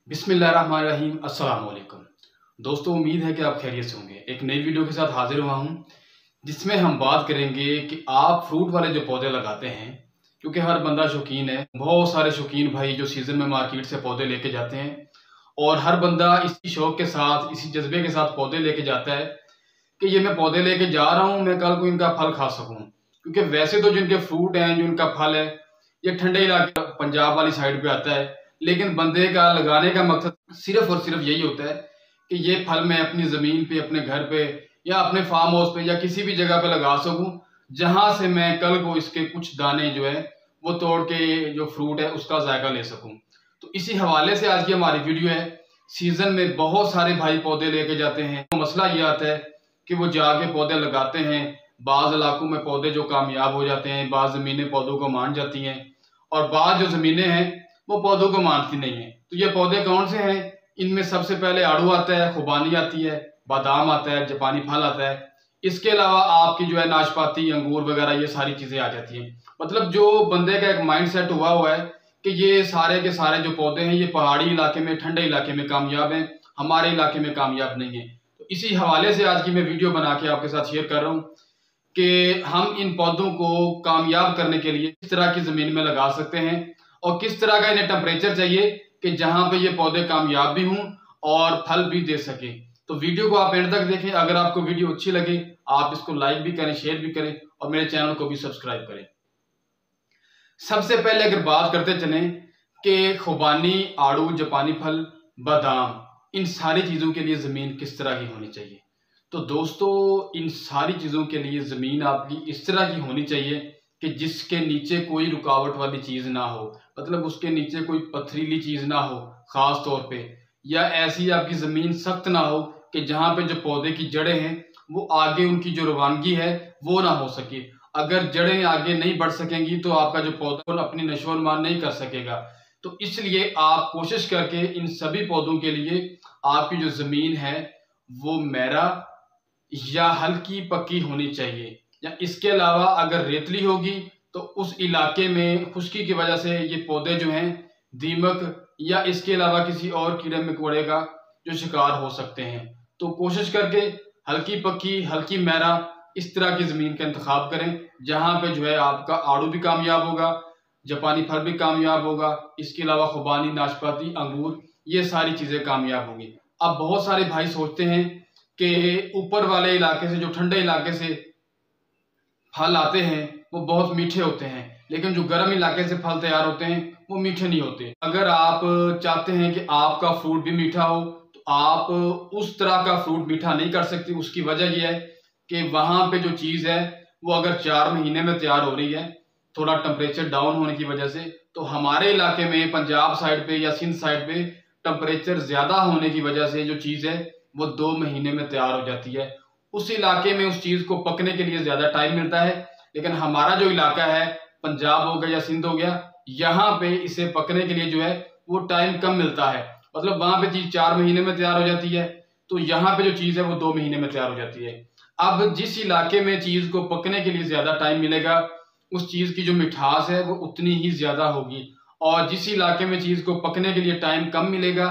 बिस्मिल्लाहिर्रहमानिर्रहीम। अस्सलाम वालेकुम दोस्तों, उम्मीद है कि आप खैरियत से होंगे। एक नई वीडियो के साथ हाजिर हुआ हूँ जिसमें हम बात करेंगे कि आप फ्रूट वाले जो पौधे लगाते हैं, क्योंकि हर बंदा शौकीन है। बहुत सारे शौकीन भाई जो सीज़न में मार्केट से पौधे लेके जाते हैं और हर बंदा इसी शौक के साथ, इसी जज्बे के साथ पौधे लेके जाता है कि ये मैं पौधे लेके जा रहा हूँ, मैं कल को इनका फल खा सकूँ। क्योंकि वैसे तो जिनके फ्रूट हैं, जो इनका फल है, ये ठंडे इलाके पंजाब वाली साइड पे आता है, लेकिन बंदे का लगाने का मकसद सिर्फ और सिर्फ यही होता है कि ये फल मैं अपनी ज़मीन पे, अपने घर पे या अपने फार्म हाउस पे या किसी भी जगह पे लगा सकूं, जहां से मैं कल को इसके कुछ दाने जो है वो तोड़ के जो फ्रूट है उसका जायका ले सकूं। तो इसी हवाले से आज की हमारी वीडियो है। सीजन में बहुत सारे भाई पौधे लेके जाते हैं, तो मसला ये आता है कि वो जाके पौधे लगाते हैं। बाज़ इलाकों में पौधे जो कामयाब हो जाते हैं, बाज़ ज़मीनें पौधों को मान जाती हैं और बाज़ जो ज़मीनें हैं वो पौधों को मानती नहीं है। तो ये पौधे कौन से हैं? इनमें सबसे पहले आड़ू आता है, खुबानी आती है, बादाम आता है, जापानी फल आता है। इसके अलावा आपकी जो है नाशपाती, अंगूर वगैरह ये सारी चीजें आ जाती हैं। मतलब जो बंदे का एक माइंड सेट हुआ है कि ये सारे के सारे जो पौधे हैं ये पहाड़ी इलाके में, ठंडे इलाके में कामयाब हैं, हमारे इलाके में कामयाब नहीं है। तो इसी हवाले से आज की मैं वीडियो बना के आपके साथ शेयर कर रहा हूँ कि हम इन पौधों को कामयाब करने के लिए किस तरह की जमीन में लगा सकते हैं और किस तरह का इन्हें टेम्परेचर चाहिए कि जहां पे ये पौधे कामयाब भी हों और फल भी दे सके। तो वीडियो को आप एंड तक देखें। अगर आपको वीडियो अच्छी लगे आप इसको लाइक भी करें, शेयर भी करें और मेरे चैनल को भी सब्सक्राइब करें। सबसे पहले अगर बात करते चलें कि खुबानी, आड़ू, जापानी फल, बादाम, इन सारी चीज़ों के लिए ज़मीन किस तरह की होनी चाहिए। तो दोस्तों, इन सारी चीज़ों के लिए ज़मीन आपकी इस तरह की होनी चाहिए कि जिसके नीचे कोई रुकावट वाली चीज़ ना हो। मतलब उसके नीचे कोई पथरीली चीज़ ना हो ख़ास तौर पे, या ऐसी आपकी ज़मीन सख्त ना हो कि जहाँ पे जो पौधे की जड़ें हैं वो आगे उनकी जो रवानगी है वो ना हो सके। अगर जड़ें आगे नहीं बढ़ सकेंगी तो आपका जो पौधा अपनी नशोन्मान नहीं कर सकेगा। तो इसलिए आप कोशिश करके इन सभी पौधों के लिए आपकी जो ज़मीन है वो मैरा या हल्की पक्की होनी चाहिए, या इसके अलावा अगर रेतली होगी तो उस इलाके में खुश्की की वजह से ये पौधे जो हैं दीमक या इसके अलावा किसी और कीड़े मकोड़े का जो शिकार हो सकते हैं। तो कोशिश करके हल्की पक्की, हल्की मैरा, इस तरह की ज़मीन का इंतखाब करें जहाँ पे जो है आपका आड़ू भी कामयाब होगा, जापानी फल भी कामयाब होगा, इसके अलावा खुबानी, नाशपाती, अंगूर, ये सारी चीज़ें कामयाब होंगी। अब बहुत सारे भाई सोचते हैं कि ऊपर वाले इलाके से, जो ठंडे इलाके से फल आते हैं वो बहुत मीठे होते हैं, लेकिन जो गर्म इलाके से फल तैयार होते हैं वो मीठे नहीं होते। अगर आप चाहते हैं कि आपका फ्रूट भी मीठा हो तो आप उस तरह का फ्रूट मीठा नहीं कर सकते। उसकी वजह यह है कि वहां पे जो चीज़ है वो अगर 4 महीने में तैयार हो रही है, थोड़ा टेम्परेचर डाउन होने की वजह से, तो हमारे इलाके में पंजाब साइड पे या सिंध साइड पे टेम्परेचर ज्यादा होने की वजह से जो चीज़ है वो 2 महीने में तैयार हो जाती है। उस इलाके में उस चीज को पकने के लिए ज्यादा टाइम मिलता है, लेकिन हमारा जो इलाका है, पंजाब हो गया या सिंध हो गया, यहाँ पे इसे पकने के लिए जो है वो टाइम कम मिलता है। मतलब वहां पे चीज 4 महीने में तैयार हो जाती है, तो यहाँ पे जो चीज है वो 2 महीने में तैयार हो जाती है। अब जिस इलाके में चीज को पकने के लिए ज्यादा टाइम मिलेगा उस चीज की जो मिठास है वो उतनी ही ज्यादा होगी, और जिस इलाके में चीज को पकने के लिए टाइम कम मिलेगा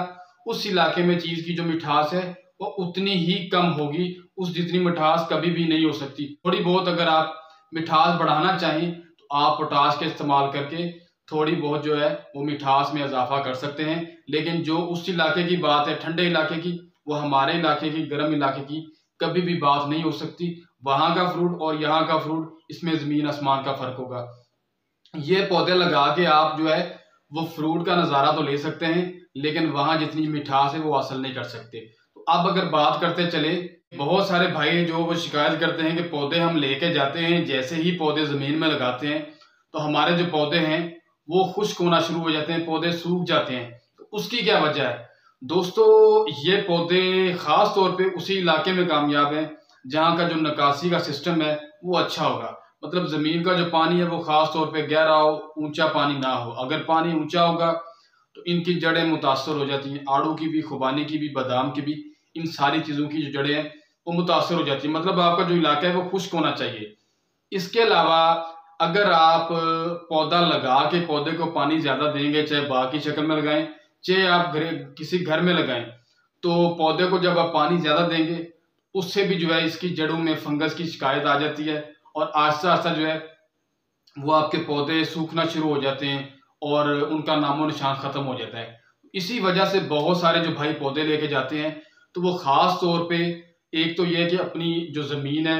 उस इलाके में चीज की जो मिठास है वो उतनी ही कम होगी। उस जितनी मिठास कभी भी नहीं हो सकती। थोड़ी बहुत अगर आप मिठास बढ़ाना चाहें तो आप पोटाश के इस्तेमाल करके थोड़ी बहुत जो है वो मिठास में इजाफा कर सकते हैं, लेकिन जो उस इलाके की बात है, ठंडे इलाके की, वो हमारे इलाके की, गर्म इलाके की कभी भी बात नहीं हो सकती। वहां का फ्रूट और यहाँ का फ्रूट, इसमें जमीन आसमान का फर्क होगा। ये पौधे लगा के आप जो है वो फ्रूट का नज़ारा तो ले सकते हैं, लेकिन वहां जितनी मिठास है वो हासिल नहीं कर सकते। तो अब अगर बात करते चले, बहुत सारे भाई जो वो शिकायत करते हैं कि पौधे हम लेके जाते हैं, जैसे ही पौधे ज़मीन में लगाते हैं तो हमारे जो पौधे हैं वो खुश्क होना शुरू हो जाते हैं, पौधे सूख जाते हैं। तो उसकी क्या वजह है? दोस्तों, ये पौधे ख़ास तौर पे उसी इलाके में कामयाब हैं जहाँ का जो निकासी का सिस्टम है वो अच्छा होगा। मतलब ज़मीन का जो पानी है वो ख़ास तौर पे गहरा हो, ऊंचा पानी ना हो। अगर पानी ऊंचा होगा तो इनकी जड़ें मुतासर हो जाती हैं, आड़ू की भी, खुबानी की भी, बादाम की भी, इन सारी चीज़ों की जो जड़ें हैं वो मुतासर हो जाती है। मतलब आपका जो इलाका है वो खुश्क होना चाहिए। इसके अलावा अगर आप पौधा लगा के पौधे को पानी ज्यादा देंगे, चाहे बाग की शक्ल में लगाएं चाहे आप किसी घर में लगाएं, तो पौधे को जब आप पानी ज़्यादा देंगे उससे भी जो है इसकी जड़ों में फंगस की शिकायत आ जाती है और आहिस्ता आहिस्ता जो है वो आपके पौधे सूखना शुरू हो जाते हैं और उनका नामो निशान ख़त्म हो जाता है। इसी वजह से बहुत सारे जो भाई पौधे लेके जाते हैं तो वो ख़ास तौर पे एक तो ये है कि अपनी जो ज़मीन है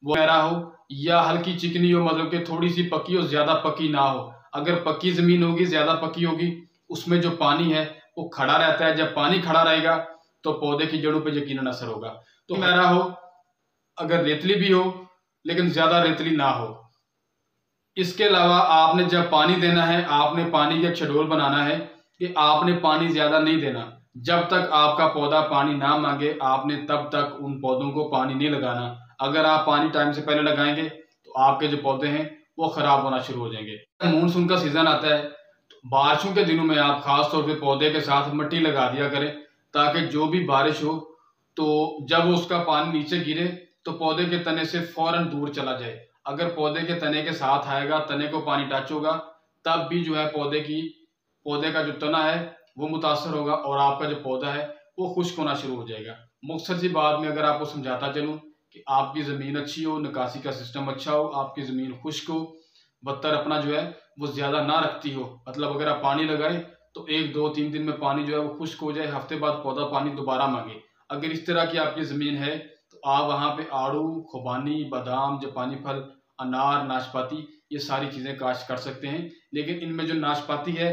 वो गहरा हो या हल्की चिकनी हो, मतलब कि थोड़ी सी पकी हो, ज़्यादा पकी ना हो। अगर पक्की ज़मीन होगी, ज़्यादा पकी होगी, उसमें जो पानी है वो खड़ा रहता है। जब पानी खड़ा रहेगा तो पौधे की जड़ों पे यकीनन असर होगा। तो गहरा हो, अगर रेतली भी हो लेकिन ज़्यादा रेतली ना हो। इसके अलावा आपने जब पानी देना है, आपने पानी का शेड्यूल बनाना है कि आपने पानी ज़्यादा नहीं देना। जब तक आपका पौधा पानी ना मांगे आपने तब तक उन पौधों को पानी नहीं लगाना। अगर आप पानी टाइम से पहले लगाएंगे तो आपके जो पौधे हैं वो ख़राब होना शुरू हो जाएंगे। मानसून का सीज़न आता है तो बारिशों के दिनों में आप ख़ास तौर पे पौधे के साथ मिट्टी लगा दिया करें, ताकि जो भी बारिश हो तो जब उसका पानी नीचे गिरे तो पौधे के तने से फ़ौरन दूर चला जाए। अगर पौधे के तने के साथ आएगा, तने को पानी टच होगा, तब भी जो है पौधे का जो तना है वो मुतासर होगा और आपका जो पौधा है वो खुश्क होना शुरू हो जाएगा। मुख्तसर सी बात में अगर आपको समझाता चलूँ कि आपकी ज़मीन अच्छी हो, निकासी का सिस्टम अच्छा हो, आपकी ज़मीन खुश्क हो, बत्तर अपना जो है वो ज़्यादा ना रखती हो, मतलब अगर आप पानी लगाएं तो 1-2-3 दिन में पानी जो है वो खुश्क हो जाए, हफ्ते बाद पौधा पानी दोबारा मांगे। अगर इस तरह की आपकी ज़मीन है तो आप वहाँ पे आड़ू, खुबानी, बादाम, जापानी फल, अनार, नाशपाती ये सारी चीज़ें काश्त कर सकते हैं। लेकिन इनमें जो नाशपाती है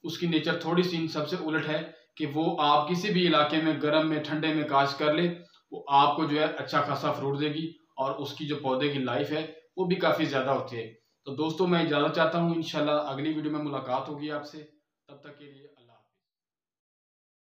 उसकी नेचर थोड़ी सी इन सबसे उलट है कि वो आप किसी भी इलाके में गर्म में ठंडे में काश्त कर ले वो आपको जो है अच्छा खासा फ्रूट देगी और उसकी जो पौधे की लाइफ है वो भी काफ़ी ज़्यादा होती है। तो दोस्तों मैं इजाज़त चाहता हूँ, इंशाल्लाह अगली वीडियो में मुलाकात होगी आपसे, तब तक के लिए।